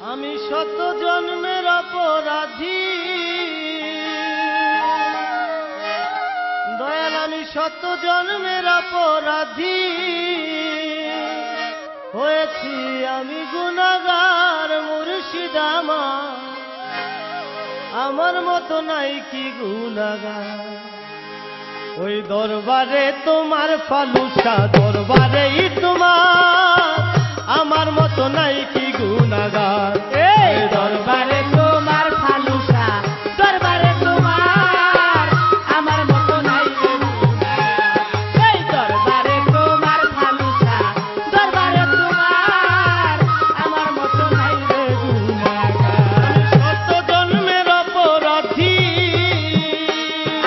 আমি শত জন্মের অপরাধী, দয়াল আমি শত জন্মের অপরাধী হয়েছি, আমি গুনাহগার মুর্শিদ আমার মতো নাই কি গুনাহগার। ওই দরবারে তোমার ফালুসা, দরবারেই তোমার আমার মতো নাই কি গুনাহগার। এই দরবারে তোমার ফালুসা, দরবারে তোমার আমার মতো নাই রে গুনাহগার। এই দরবারে তোমার ফালুসা, দরবারে তোমার আমার মতো নাই রে গুনাহগার। শত জন্মের অপরাধী,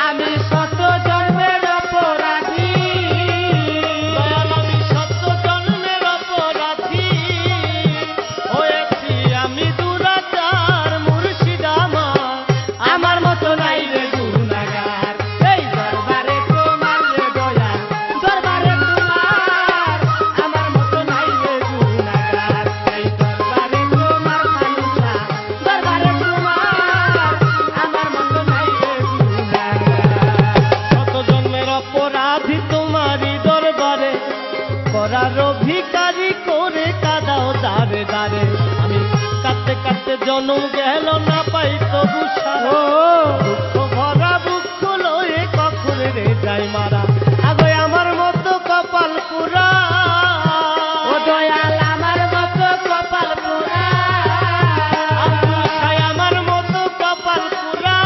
আমি শত জন্মের অপরাধী, দয়াল আমি শত জন্মের অপরাধী হয়েছি, আমি দুরাচার মুর্শিদ আমার মতো নাই রে গুনাহগার। এই দরবারে তোমার রে দয়াল, দরবারে তোমার আমার মতো নাই রে গুনাহগার। এই দরবারে তোমার ফালুসা, দরবারে তোমার আমার মতো নাই রে গুনাহগার। শত জন্মের অপরাধী তোমারই দরবারে, করার ভিখারি করে কাদাও দাঁড়ে দাঁড়ে। আমি কাঁদতে কাঁদতে জন্ম গেল না পাই তবু সারা, দুঃখ ভরা বুক লয়ে কখন রে যাই মারা। আগে আমার মতো কপাল পুরা, ও দয়াল আমার মতো কপাল পোড়া, আমার মতো কপাল পুরা,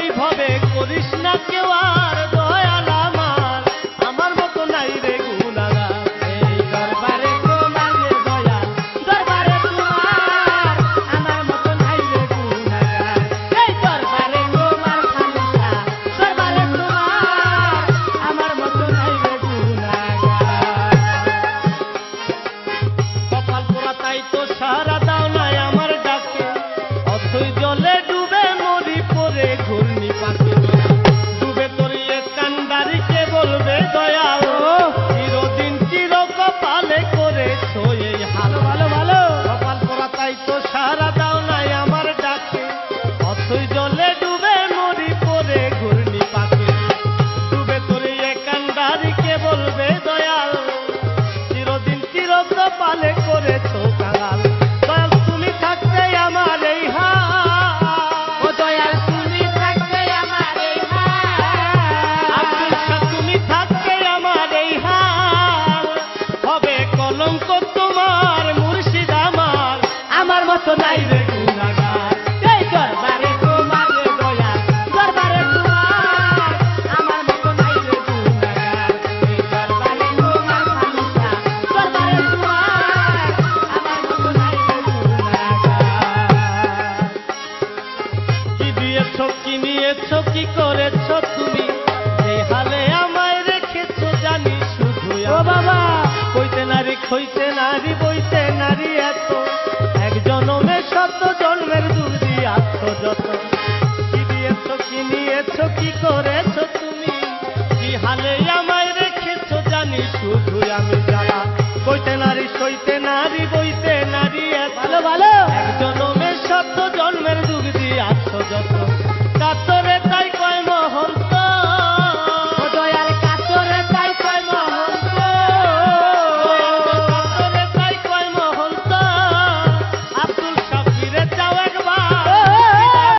এইভাবে করিস না কেউ আর দয়াল আমার মতো নাই রে গুনাহগার। এই দরবারে তোমার রে দয়াল, দরবারে তোমার আমার মতো নাই রে গুনাহগার। এই দরবারে তোমার ফালুসা, দরবারে তোমার আমার মতো নাই রে গুনাহগার। কপাল পোড়া তাই তো সারা দাও নাই আমার ডাকে, অথই জলে ডুবে মরি পরে ঘূর্ণি পাকে। ডুবে তরিয়ে কান্ডারিকে বলবে দয়াল, চিরদিন চির কপালে করে এই হাল। ভালো ভালো কপাল পোড়া তাই তো সারা দাও নাই আমার ডাকে, অথই জলে ডুবে মরি পরে ঘূর্ণি পাকে। ডুবে তরিয়ে কান্ডারিকে বলবে দয়াল, চিরদিন চির কপালে করেছো কাঙাল। দয়াল তুমি থাকতে আমার এই ও দয়াল তুমি থাকতে আমার এই হাল, আব্দুল শাহ তুমি থাকতে আমার এই হাল, হবে কলঙ্ক তোমার মুর্শিদ আমার মতো নাই রে গুনাহগার। এই দরবারে তোমার রে দয়াল, দরবারে তোমার আমার মতো নাই রে গুনাহগার। এই দরবারে তোমার ফালুসা, দরবারে তোমার আমার মতো নাই রে গুনাহগার। কি দিয়েছো কি নিয়েছো কি করেছো তুমি, এই হালে আমায় রেখেছো জানি শুধু ও বাবা কইতে নারী খইতে নারী বইতে নারী এত, এক জন্মে শত জন্মের দুর্দি আত্মযত। কি দিয়েছো কি নিয়েছো কি করেছো তুমি, কি হালে